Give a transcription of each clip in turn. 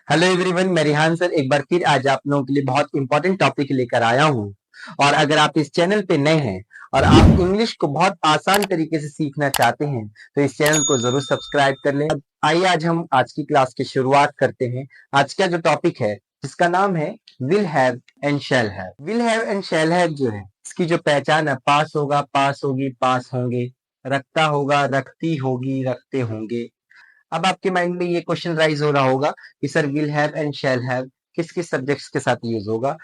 Hello everyone, मैं Rihan sir एक बार फिर आज आप लोगों के लिए बहुत इंपॉर्टेंट टॉपिक लेकर आया हूँ। और अगर आप इस चैनल पे नए हैं और आप इंग्लिश को बहुत आसान तरीके से सीखना चाहते हैं तो इस चैनल को जरूर सब्सक्राइब कर लें। आइए आज हम आज की क्लास की शुरुआत करते हैं। आज का जो टॉपिक है जिसका नाम है will have and shall have. Will have and shall have जो है इसकी जो पहचान है, पास होगा, पास होगी, पास होंगे, रखता होगा, रखती होगी, रखते होंगे। अब आपके माइंड में ये क्वेश्चन राइज हो रहा होगा कि sir will have and shall have किस किस सब्जेक्ट्स के साथ यूज होगा।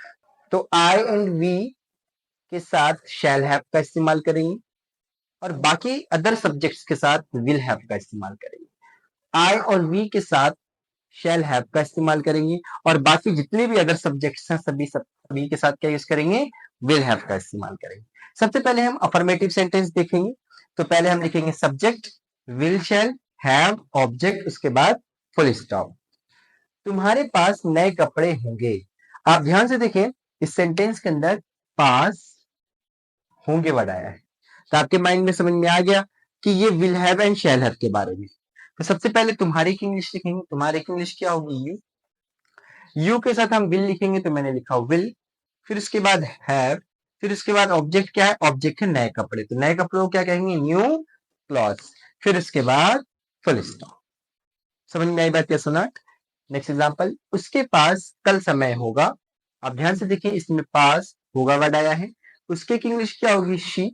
तो आई एंड वी के साथ शैल हैव का इस्तेमाल करेंगे और बाकी अदर सब्जेक्ट्स के साथ विल हैव का इस्तेमाल करेंगे। आई और वी के साथ शैल हैव का इस्तेमाल करेंगे और बाकी जितने भी अदर सब्जेक्ट्स हैं सभी के साथ क्या यूज करेंगे, विल हैव का इस्तेमाल करेंगे। सबसे पहले हम अफर्मेटिव सेंटेंस देखेंगे। तो पहले हम लिखेंगे subject will shall have object, उसके बाद फुल स्टॉप। तुम्हारे पास नए कपड़े होंगे। आप ध्यान से देखें, इस सेंटेंस के अंदर पास होंगे वर्ड आया है, तो आपके माइंड में समझ में आ गया कि ये will have and shall have के बारे में। तो सबसे पहले तुम्हारी की इंग्लिश लिखेंगे। तुम्हारी की इंग्लिश क्या होगी, यू। यू के साथ हम विल लिखेंगे, तो मैंने लिखा विल, फिर उसके बाद हैव, फिर उसके बाद ऑब्जेक्ट क्या है, ऑब्जेक्ट है नए कपड़े, तो नए कपड़ों को क्या कहेंगे, न्यू क्लॉथ्स, फिर उसके बाद फुल स्टॉप। समझ में आई बात क्या सुना। नेक्स्ट एग्जांपल, उसके पास कल समय होगा। आप ध्यान से देखिए, इसमें पास होगा वर्ड आया है। उसके की इंग्लिश क्या होगी, शी,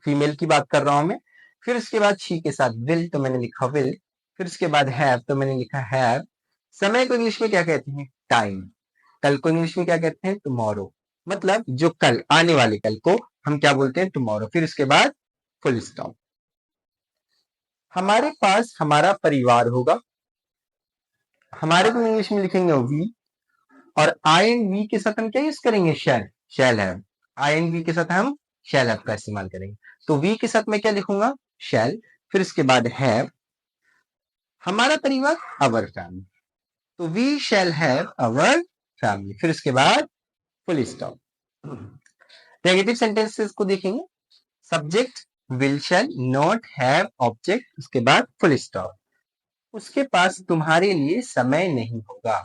फीमेल की बात कर रहा हूं मैं। फिर उसके बाद शी के साथ विल, तो मैंने लिखा विल, फिर उसके बाद हैव, तो मैंने लिखा हैव। समय को इंग्लिश में क्या कहते हैं, टाइम। कल को इंग्लिश में क्या कहते हैं, टुमारो, मतलब जो कल आने वाले कल को हम क्या बोलते हैं, टुमारो। फिर उसके बाद फुल स्टॉप। हमारे पास हमारा परिवार होगा। हमारे को इंग्लिश में लिखेंगे वी, और आई एंड वी के साथ हम क्या यूज करेंगे, shall, shall have. I and we के साथ हम शैल हैव का इस्तेमाल करेंगे। तो वी के साथ मैं क्या लिखूंगा, शैल, फिर उसके बाद हैव, हमारा परिवार, अवर फैमिली, तो we shall have our family, फिर उसके बाद फुल स्टॉप। नेगेटिव सेंटेंसेस को देखेंगे। Subject will shall not have object, उसके बाद फुल स्टॉप। उसके पास तुम्हारे लिए समय नहीं होगा।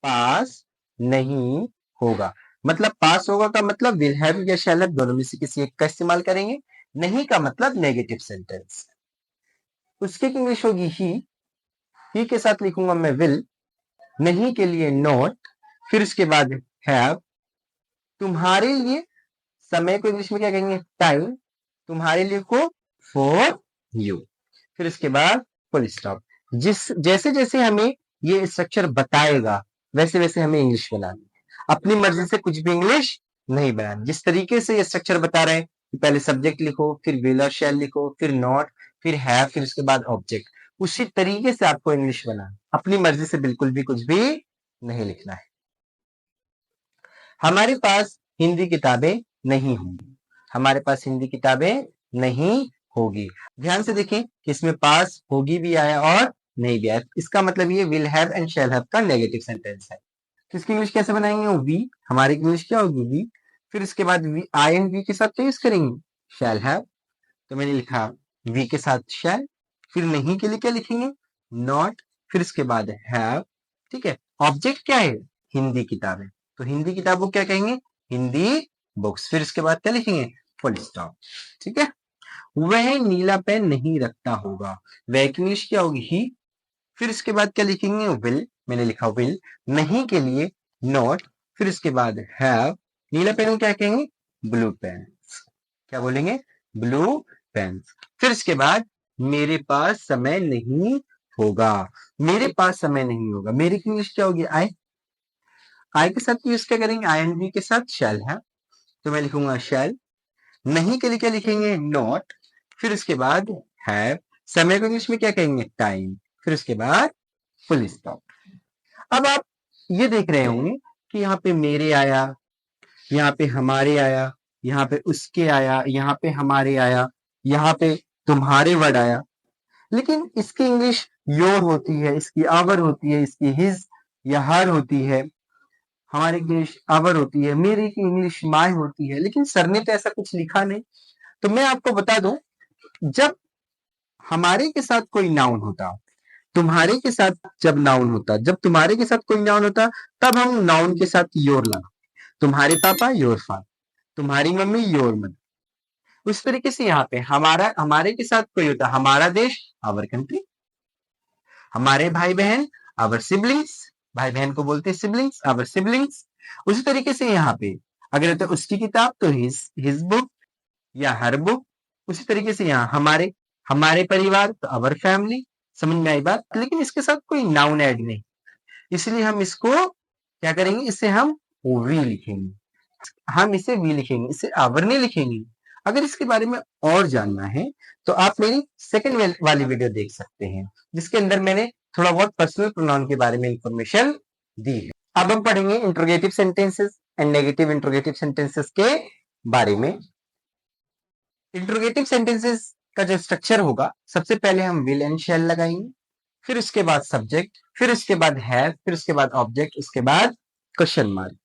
पास नहीं होगा, मतलब पास होगा का मतलब विल हैव या शैल हैव दोनों में से किसी एक का इस्तेमाल करेंगे। नहीं का मतलब नेगेटिव सेंटेंस। उसके की इंग्लिश होगी ही के साथ लिखूंगा मैं विल, नहीं के लिए नॉट, फिर उसके बाद हैव। तुम्हारे लिए समय को इंग्लिश में क्या कहेंगे, टाइम, तुम्हारे लिए को फॉर यू, फिर उसके बाद फुल स्टॉप। जैसे जैसे हमें ये स्ट्रक्चर बताएगा वैसे वैसे हमें इंग्लिश बनानी है। अपनी मर्जी से कुछ भी इंग्लिश नहीं बनानी। जिस तरीके से ये स्ट्रक्चर बता रहे हैं कि पहले सब्जेक्ट लिखो, फिर विल और शैल लिखो, फिर नॉट, फिर हैव, फिर उसके बाद ऑब्जेक्ट, उसी तरीके से आपको इंग्लिश बनाना। अपनी मर्जी से बिल्कुल भी कुछ भी नहीं लिखना है। हमारे पास हिंदी किताबें नहीं होंगी। हमारे पास हिंदी किताबें नहीं होगी। ध्यान से देखें कि इसमें पास होगी भी आया और नहीं भी आया, इसका मतलब ये will have and shall have का नेगेटिव सेंटेंस है। तो इसकी इंग्लिश कैसे बनाएंगे, वी, हमारी इंग्लिश क्या होगी, वी, फिर इसके बाद वी, आई एंड वी के साथ क्या यूज करेंगे, शैल हैव, तो मैंने लिखा वी के साथ शैल, फिर नहीं के लिए क्या लिखेंगे, नॉट, फिर इसके बाद हैव। ठीक है, ऑब्जेक्ट क्या है, हिंदी किताबें, तो हिंदी किताबों क्या कहेंगे, हिंदी बुक्स, फिर इसके बाद क्या लिखेंगे, फुल स्टॉप। ठीक है, वह नीला पेन नहीं रखता होगा। वह की इंग्लिश क्या होगी, ही, फिर इसके बाद क्या लिखेंगे, विल, मैंने लिखा विल, नहीं के लिए नॉट, फिर इसके बाद हैव। नीला पेन को क्या कहेंगे, ब्लू पेन, क्या बोलेंगे, ब्लू पेन, फिर इसके बाद मेरे पास समय नहीं होगा। मेरे पास समय नहीं होगा, मेरी की इंग्लिश क्या होगी, आई के साथ यूज क्या करेंगे, आई एंड वी के साथ शैल है, तो मैं लिखूंगा शैल। नहीं के लिए क्या लिखेंगे, नॉट, फिर उसके बाद हैव। समय को इंग्लिश में क्या कहेंगे, टाइम, फिर उसके बाद फुल स्टॉप। अब आप ये देख रहे होंगे कि यहाँ पे मेरे आया, यहाँ पे हमारे आया, यहाँ पे उसके आया, यहाँ पे हमारे आया, यहाँ पे तुम्हारे वर्ड आया, लेकिन इसकी इंग्लिश योर होती है, इसकी आवर होती है, इसकी हिज या हर होती है, हमारी इंग्लिश आवर होती है, मेरी की इंग्लिश माय होती है, लेकिन सर ने तो ऐसा कुछ लिखा नहीं। तो मैं आपको बता दूं, जब हमारे के साथ कोई नाउन होता तुम्हारे के साथ जब नाउन होता, जब तुम्हारे के साथ कोई नाउन होता, तब हम नाउन के साथ योर लगा, तुम्हारे पापा योर फादर, तुम्हारी मम्मी योर मदर। उस तरीके से यहाँ पे हमारा, हमारे के साथ कोई होता, हमारा देश आवर कंट्री, हमारे भाई बहन आवर सिबलिंग्स, भाई बहन को बोलते हैं सिबलिंग्स, आवर सिबलिंग्स। उसी तरीके से यहाँ पे अगर तो उसकी किताब तो हिज बुक या हर बुक। उसी तरीके से यहाँ हमारे, हमारे परिवार तो आवर फैमिली। समझ में आई बात? लेकिन इसके साथ कोई नाउन ऐड नहीं, इसलिए हम इसको क्या करेंगे, इसे हम वी लिखेंगे, हम इसे वी लिखेंगे, इसे आवर नहीं लिखेंगे। अगर इसके बारे में और जानना है तो आप मेरी सेकंड वाली वीडियो देख सकते हैं, जिसके अंदर मैंने थोड़ा बहुत पर्सनल प्रोनाउन के बारे में इंफॉर्मेशन दी है। अब हम पढ़ेंगे interrogative sentences and negative interrogative sentences के बारे में। इंट्रोगेटिव सेंटेंसेस का जो स्ट्रक्चर होगा, सबसे पहले हम विल एंड शैल लगाएंगे, फिर उसके बाद सब्जेक्ट, फिर उसके बाद हैव, फिर उसके बाद ऑब्जेक्ट, उसके बाद क्वेश्चन मार्क।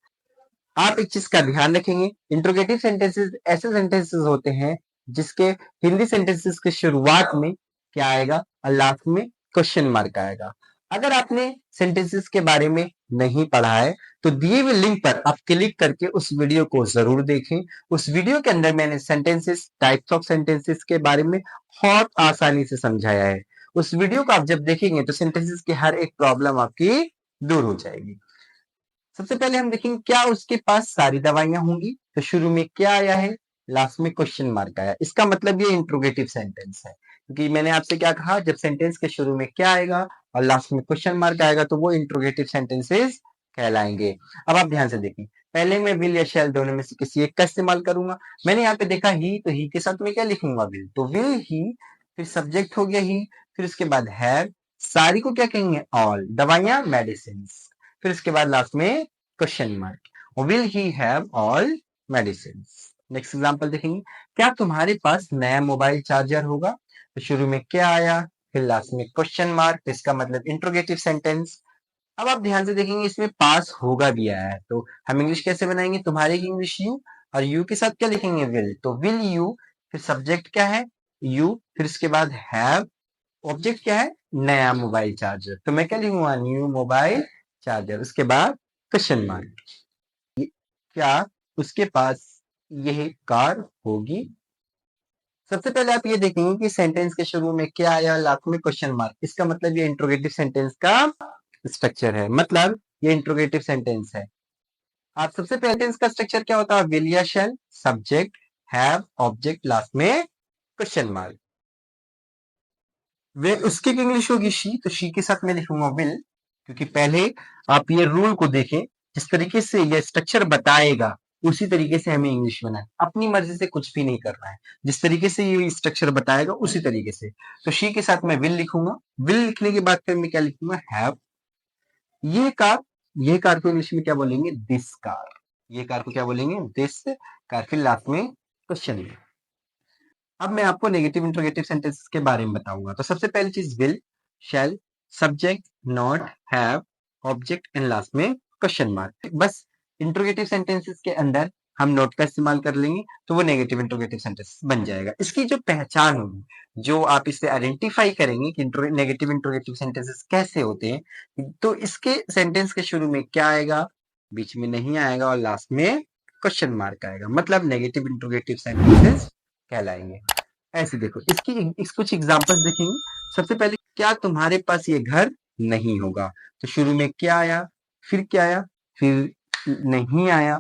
आप एक चीज का ध्यान रखेंगे, इंट्रोगेटिव सेंटेंसेस ऐसे सेंटेंसेस होते हैं जिसके हिंदी सेंटेंसेस के शुरुआत में क्या आएगा और लास्ट में क्वेश्चन मार्क आएगा। अगर आपने सेंटेंसेस के बारे में नहीं पढ़ा है तो दिए हुए लिंक पर आप क्लिक करके उस वीडियो को जरूर देखें। उस वीडियो के अंदर मैंने सेंटेंसेस, टाइप्स ऑफ सेंटेंसेस के बारे में बहुत आसानी से समझाया है। उस वीडियो को आप जब देखेंगे तो सेंटेंसेस की हर एक प्रॉब्लम आपकी दूर हो जाएगी। सबसे पहले हम देखेंगे क्या उसके पास सारी दवाइयां होंगी, तो शुरू में क्या आया है, लास्ट में क्वेश्चन मार्क आया, इसका मतलब ये इंट्रोगेटिव सेंटेंस है। क्योंकि मैंने आपसे क्या कहा, जब सेंटेंस के शुरू में क्या आएगा और लास्ट में क्वेश्चन मार्क आएगा तो वो इंट्रोगेटिव सेंटेंसेस कहलाएंगे। अब आप ध्यान से देखिए, पहले मैं विल या शैल दोनों में से किसी एक का इस्तेमाल करूंगा। मैंने यहाँ पे देखा ही, तो ही के साथ में क्या लिखूंगा, विल, तो विल ही, फिर सब्जेक्ट हो गया ही, फिर उसके बाद हैव, सारी को क्या कहेंगे, ऑल, दवाइयां मेडिसिन, फिर उसके बाद लास्ट में question mark, will he have all medicine. Next example देखेंगे, क्या तुम्हारे पास नया मोबाइल चार्जर होगा, तो शुरू में क्या आया, फिर लास्ट में क्वेश्चन मार्क, इसका मतलब इंट्रोगेटिव सेंटेंस। अब आप ध्यान से देखेंगे इसमें पास होगा भी आया है, तो हम इंग्लिश कैसे बनाएंगे, तुम्हारी इंग्लिश यू, और यू के साथ क्या लिखेंगे, विल, तो विल यू, फिर सब्जेक्ट क्या है, यू, फिर उसके बाद हैव, ऑब्जेक्ट क्या है, नया मोबाइल चार्जर, तो मैं क्या लिखूंगा, न्यू मोबाइल चार्जर, उसके बाद क्वेश्चन मार्क, क्या उसके पास यह कार होगी। सबसे पहले आप ये देखेंगे कि सेंटेंस के शुरू में क्या आया, लास्ट में क्वेश्चन मार्क, इसका मतलब ये इंट्रोगेटिव सेंटेंस का स्ट्रक्चर है, मतलब ये इंट्रोगेटिव सेंटेंस है। आप सबसे पहले सेंटेंस का स्ट्रक्चर क्या होता है, विल या शैल, सब्जेक्ट, हैव, ऑब्जेक्ट, लास्ट में क्वेश्चन मार्क। वे उसकी इंग्लिश होगी शी, तो शी के साथ मैं लिखूंगा विल, क्योंकि पहले आप ये रूल को देखें, जिस तरीके से ये स्ट्रक्चर बताएगा उसी तरीके से हमें इंग्लिश बनाए, अपनी मर्जी से कुछ भी नहीं करना है, जिस तरीके से ये स्ट्रक्चर बताएगा उसी तरीके से। तो शी के साथ मैं विल लिखूंगा, विल लिखने के बाद फिर मैं क्या लिखूंगा, हैव। ये कार, ये कार को इंग्लिश में क्या बोलेंगे, दिस कार, ये कार को क्या बोलेंगे, दिस कार, फिर लास्ट में क्वेश्चन में। अब मैं आपको नेगेटिव इंट्रोगेटिव सेंटेंसेस के बारे में बताऊंगा। तो सबसे पहली चीज will, shall, subject, not, have, object and last में क्वेश्चन मार्क। बस इंट्रोगेटिव सेंटेंसेस के अंदर हम नोट का इस्तेमाल कर लेंगे तो वो नेगेटिव इंट्रोगेटिव सेंटेंस बन जाएगा। इसकी जो पहचान होगी, जो आप इससे आइडेंटिफाई करेंगे कि नेगेटिव इंट्रोगेटिव सेंटेंसेस कैसे होते हैं, तो इसके सेंटेंस के शुरू में क्या आएगा, बीच में नहीं आएगा और लास्ट में क्वेश्चन मार्क आएगा, मतलब नेगेटिव इंट्रोगेटिव सेंटेंसेस कहलाएंगे। ऐसे देखो इस कुछ एग्जांपल्स देखेंगे। सबसे पहले, क्या तुम्हारे पास ये घर नहीं होगा, तो शुरू में क्या आया, फिर क्या आया, फिर नहीं आया,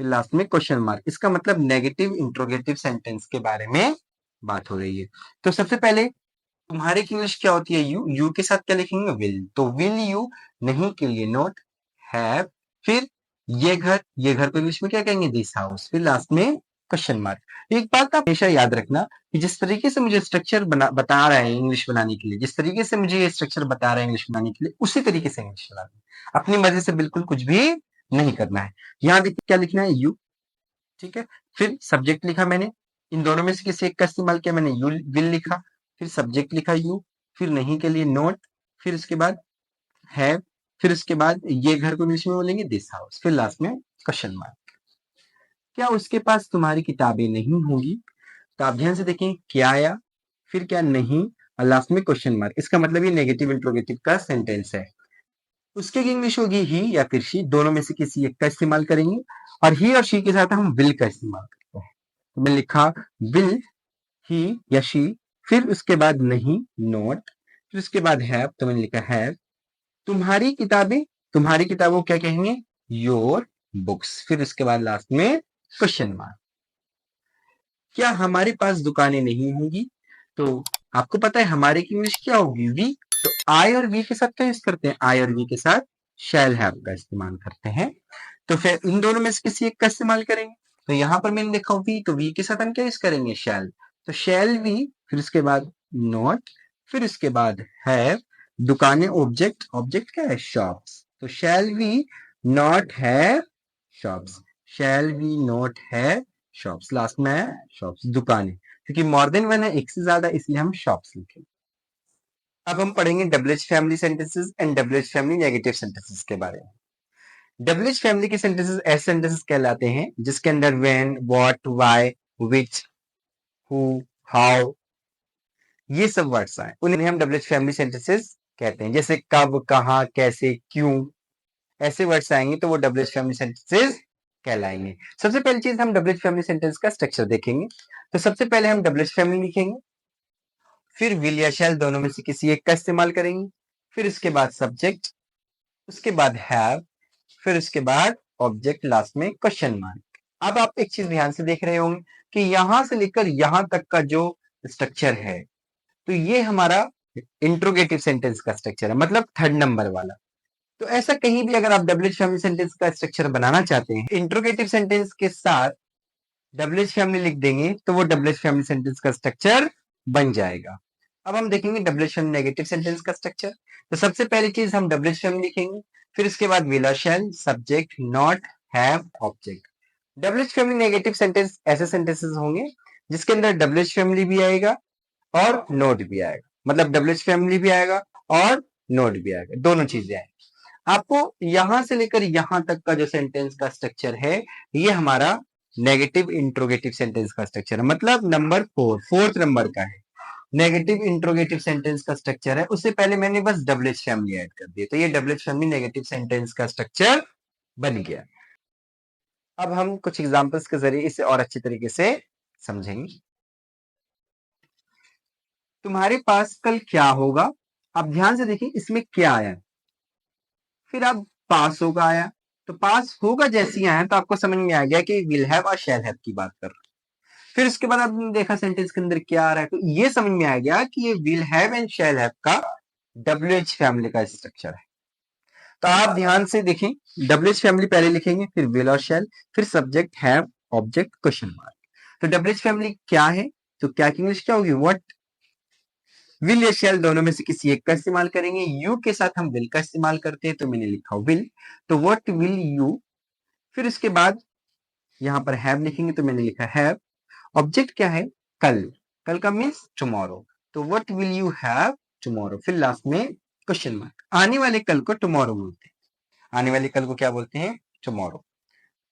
फिर लास्ट में क्वेश्चन मार्क, इसका मतलब नेगेटिव इंट्रोगेटिव सेंटेंस के बारे में बात हो रही है। तो सबसे पहले तुम्हारे की इंग्लिश क्या होती है, यू, यू के साथ क्या लिखेंगे, विल, तो विल यू, नहीं के लिए नॉट, हैव, फिर ये घर, ये घर को इंग्लिश में क्या कहेंगे, दिस हाउस, फिर लास्ट में क्वेश्चन मार्क। एक बात आप हमेशा याद रखना कि जिस तरीके से मुझे स्ट्रक्चर बता रहा है इंग्लिश बनाने के लिए, जिस तरीके से मुझे ये स्ट्रक्चर बता रहा है इंग्लिश बनाने के लिए, उसी तरीके से इंग्लिश बनाना, अपनी मर्जी से बिल्कुल कुछ भी नहीं करना है। यहाँ देखिए क्या लिखना है, यू, ठीक है, फिर सब्जेक्ट लिखा मैंने, इन दोनों में से किसी एक का इस्तेमाल किया मैंने, यू विल लिखा, फिर सब्जेक्ट लिखा यू, फिर नहीं के लिए नॉट, फिर उसके बाद हैव, फिर उसके बाद ये घर को इंग्लिश में बोलेंगे दिस हाउस, फिर लास्ट में क्वेश्चन मार्क। क्या उसके पास तुम्हारी किताबें नहीं होंगी, तो आप ध्यान से देखें क्या आया, फिर क्या नहीं, और लास्ट में क्वेश्चन मार्क, इसका मतलब ये नेगेटिव इंट्रोगेटिव का सेंटेंस है। उसके इंग्लिश होगी ही या फिर शी, दोनों में से किसी एक का इस्तेमाल करेंगे, और ही और शी के साथ हम विल का इस्तेमाल करते हैं। तो मैंने लिखा विल ही या शी, फिर उसके बाद नहीं नॉट, फिर उसके बाद हैव, तो मैंने लिखा हैव। तुम्हारी किताबें, तुम्हारी किताबों को क्या कहेंगे, योर बुक्स, फिर उसके बाद लास्ट में क्वेश्चन मार्क। क्या हमारे पास दुकानें नहीं होंगी, तो आपको पता है हमारे की इंग्लिश क्या होगी, वी, तो आई और वी के साथ क्या यूज करते हैं, आई और वी के साथ शैल हैव का इस्तेमाल करते हैं। तो फिर इन दोनों में से किसी एक का इस्तेमाल करेंगे। तो यहां पर मैंने लिखा वी, तो वी के साथ हम क्या यूज करेंगे, शैल, तो शैल वी, फिर उसके बाद नॉट, फिर उसके बाद हैव, दुकानें ऑब्जेक्ट, ऑब्जेक्ट क्या है, शॉप्स, तो shall we not have shops, shall we not have shops, last में है शॉप्स, दुकानें, क्योंकि मोर देन वन है, एक से ज्यादा, इसलिए हम शॉप्स लिखेंगे। अब हम पढ़ेंगे double-H family sentences and double-H family negative sentences के बारे में। डबल-एच फैमिली के सेंटेंसेस ऐसे सेंटेंसेस कहलाते हैं जिसके अंदर when, what, why, which, who, how, ये सब वर्ड्स आए, उन्हें हम डबल-एच फैमिली सेंटेंसेस कहते हैं। जैसे कब, कहां, कैसे, क्यों, ऐसे वर्ड्स आएंगे तो वो डबल-एच फैमिली सेंटेंसेस कहलाएंगे। सबसे पहली चीज हम डबल-एच फैमिली सेंटेंस का स्ट्रक्चर देखेंगे। तो सबसे पहले हम डबल-एच फैमिली लिखेंगे, फिर विल या शैल दोनों में से किसी एक का इस्तेमाल करेंगे, फिर उसके बाद सब्जेक्ट, उसके बाद हैव, फिर उसके बाद ऑब्जेक्ट, लास्ट में क्वेश्चन मार्क। अब आप एक चीज ध्यान से देख रहे होंगे कि यहां से लेकर यहां तक का जो स्ट्रक्चर है, तो ये हमारा इंट्रोगेटिव सेंटेंस का स्ट्रक्चर है, मतलब थर्ड नंबर वाला। तो ऐसा कहीं भी अगर आप डबल-एच फैमिली सेंटेंस का स्ट्रक्चर बनाना चाहते हैं, इंट्रोगेटिव सेंटेंस के साथ डबल-एच फैमिली लिख देंगे तो वो डबल-एच फैमिली सेंटेंस का स्ट्रक्चर बन जाएगा। अब हम देखेंगे डबल-एच फैमिली नेगेटिव सेंटेंस का स्ट्रक्चर। तो सबसे पहली चीज हम डबल-एच फैमिली लिखेंगे, फिर उसके बाद विल और shall, subject, not, have, object. Double H family negative sentence ऐसे सेंटेंसेस होंगे जिसके अंदर डबल-एच फैमिली भी आएगा और नोट भी आएगा, मतलब डबल-एच फैमिली भी आएगा और नोट भी आएगा, दोनों चीजें आएंगी। आपको यहां से लेकर यहां तक का जो सेंटेंस का स्ट्रक्चर है, ये हमारा नेगेटिव इंट्रोगेटिव सेंटेंस का स्ट्रक्चर है, मतलब नंबर 4, फोर्थ नंबर का है। नेगेटिव इंट्रोगेटिव सेंटेंस का स्ट्रक्चर है, उससे पहले मैंने बस डबल-एच फैमिली ऐड कर दिया, तो ये डबल-एच फैमिली नेगेटिव सेंटेंस का स्ट्रक्चर बन गया। अब हम कुछ एग्जांपल्स के जरिए इसे और अच्छे तरीके से समझेंगे। तुम्हारे पास कल क्या होगा, आप ध्यान से देखिए इसमें क्या आया, फिर आप पास होगा आया, तो पास होगा जैसी आया तो आपको समझ में आ गया कि विल हैव और शैल हैव की बात कर रहे हैं। फिर उसके बाद आपने देखा सेंटेंस के अंदर क्या आ रहा है, तो ये समझ में आ गया कि ये will have and shall have का डबल-एच फैमिली का स्ट्रक्चर है। तो आप ध्यान से देखें, डबल-एच फैमिली पहले लिखेंगे, फिर विल और शैल, फिर subject, have, object, question mark. तो डबल-एच फैमिली क्या है, तो क्या की इंग्लिश क्या होगी, व्हाट, विल या शैल दोनों में से किसी एक का इस्तेमाल करेंगे। यू के साथ हम विल का इस्तेमाल करते हैं, तो मैंने लिखा विल, तो व्हाट विल यू, फिर इसके बाद यहां पर हैव लिखेंगे, तो मैंने लिखा हैव। ऑब्जेक्ट क्या है, कल, कल का मीन्स टुमारो, तो what will you have tomorrow, फिर लास्ट में क्वेश्चन मार्क। आने वाले कल को टुमारो बोलते हैं, आने वाले कल को क्या बोलते हैं, टुमारो।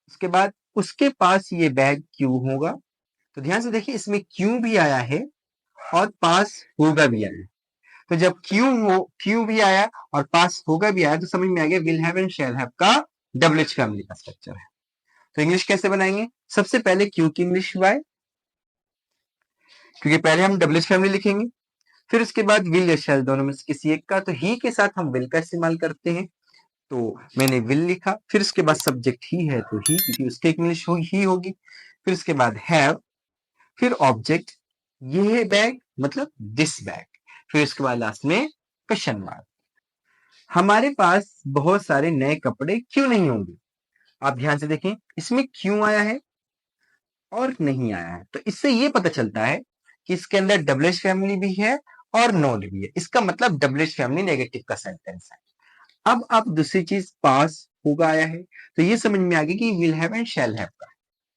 उसके बाद उसके पास ये बैग क्यों होगा, तो ध्यान से देखिए इसमें क्यों भी आया है और पास होगा भी आया है। तो जब क्यों भी आया और पास होगा भी आया तो समझ में आ गया will have and shall have का डबल-एच फैमिली का स्ट्रक्चर है। तो इंग्लिश कैसे बनाएंगे, सबसे पहले क्यों की इंग्लिश वाई, क्योंकि पहले हम डबल-एच फैमिली लिखेंगे, फिर उसके बाद विल या शैल दोनों में से किसी एक का, तो ही के साथ हम विल का इस्तेमाल करते हैं, तो मैंने विल लिखा, फिर उसके बाद सब्जेक्ट ही है तो ही, क्योंकि उसकी इंग्लिश ही होगी, फिर उसके बाद हैव, फिर ऑब्जेक्ट, ये है बैग, मतलब दिस बैग, फिर उसके बाद लास्ट में क्वेश्चन मार्क। हमारे पास बहुत सारे नए कपड़े क्यों नहीं होंगे, आप ध्यान से देखें इसमें क्यों आया है और नहीं आया है, तो इससे ये पता चलता है कि इसके अंदर डबल-एच फैमिली भी है और नॉट भी है, इसका मतलब डबल-एच फैमिली नेगेटिव का सेंटेंस है। अब आप दूसरी चीज पास होगा आया है, तो ये समझ में आ गया कि will have and shall have का,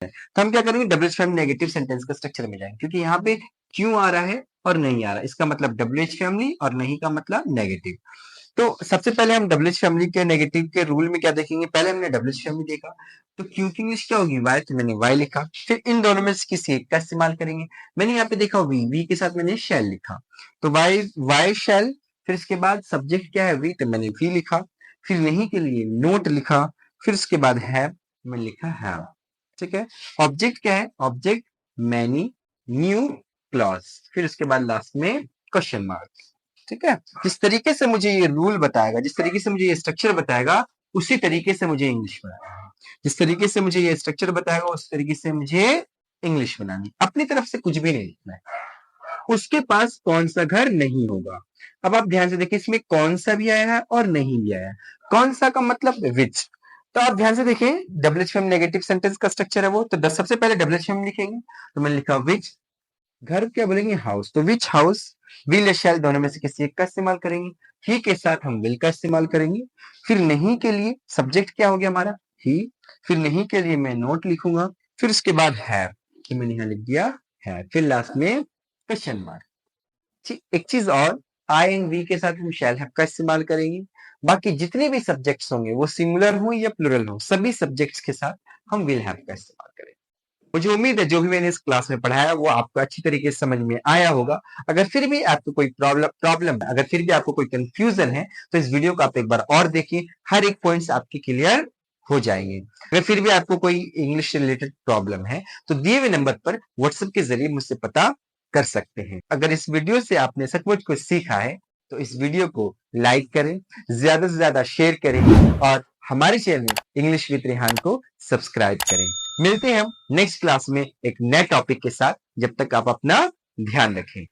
तो हम क्या करेंगे डबल-एच फैमिली नेगेटिव सेंटेंस का स्ट्रक्चर में जाएंगे, क्योंकि यहाँ पे क्यों आ रहा है और नहीं आ रहा, इसका मतलब डबल-एच फैमिली और नहीं का मतलब नेगेटिव। तो सबसे पहले हम डब्ल्यूएच फैमिली के नेगेटिव के रूल में क्या देखेंगे। पहले हमने डब्ल्यूएच फैमिली देखा, तो क्यू की इंग्लिश क्या होगी, वाई, तो मैंने वाई लिखा। फिर इन दोनों में से किसी एक का इस्तेमाल करेंगे। मैंने यहाँ पे देखा वी, वी के साथ मैंने शैल लिखा, तो वाई, वाई शैल। फिर इसके बाद सब्जेक्ट क्या है, वी, तो मैंने वी लिखा। फिर नहीं के लिए नोट लिखा। फिर उसके बाद है, मैंने लिखा है। ठीक है। ऑब्जेक्ट क्या है, ऑब्जेक्ट मैनी, न्यू, क्लॉज। फिर उसके बाद लास्ट में क्वेश्चन मार्क। ठीक है। जिस तरीके से मुझे ये रूल बताएगा, जिस तरीके से मुझे ये स्ट्रक्चर बताएगा, उसी तरीके से मुझे इंग्लिश बनाना है। जिस तरीके से मुझे ये स्ट्रक्चर बताएगा, उस तरीके से मुझे इंग्लिश बनानी। अपनी तरफ से कुछ भी नहीं लिखना है। उसके पास कौन सा घर नहीं होगा। अब आप ध्यान से देखिए, इसमें कौन सा भी आया है और नहीं भी आया है। कौन सा का मतलब विच। तो आप ध्यान से देखिए, डब्ल्यूएच में नेगेटिव सेंटेंस का स्ट्रक्चर है वो, तो सबसे पहले डब्ल्यूएच में लिखेंगे, तो मैंने लिखा विच। घर क्या बोलेंगे, हाउस, तो विच हाउस। विल या शैल दोनों में से किसी एक का इस्तेमाल करेंगे। ही के साथ हम विल का इस्तेमाल करेंगे। फिर नहीं के लिए सब्जेक्ट क्या हो गया हमारा, ही। फिर नहीं के लिए मैं नोट लिखूंगा। फिर उसके बाद है, तो मैंने यहाँ लिख दिया है। फिर लास्ट में क्वेश्चन मार्क। एक चीज और, आई एंड वी के साथ हम शैल हैव का इस्तेमाल करेंगे। बाकी जितने भी सब्जेक्ट्स होंगे, वो सिंगुलर हो या प्लूरल हो, सभी सब्जेक्ट्स के साथ हम विल हैव का इस्तेमाल करेंगे। मुझे उम्मीद है जो भी मैंने इस क्लास में पढ़ाया वो आपको अच्छी तरीके से समझ में आया होगा। अगर फिर भी आपको कोई प्रॉब्लम है, अगर फिर भी आपको कोई कंफ्यूजन है, तो इस वीडियो को आप एक बार और देखिए, हर एक पॉइंट्स आपके क्लियर हो जाएंगे। अगर फिर भी आपको कोई इंग्लिश रिलेटेड प्रॉब्लम है, तो दिए हुए नंबर पर व्हाट्सएप के जरिए मुझसे पता कर सकते हैं। अगर इस वीडियो से आपने सचमुच कुछ सीखा है, तो इस वीडियो को लाइक करें, ज्यादा से ज्यादा शेयर करें और हमारे चैनल इंग्लिश विद रेहान को सब्सक्राइब करें। मिलते हैं हम नेक्स्ट क्लास में एक नए टॉपिक के साथ। जब तक आप अपना ध्यान रखें।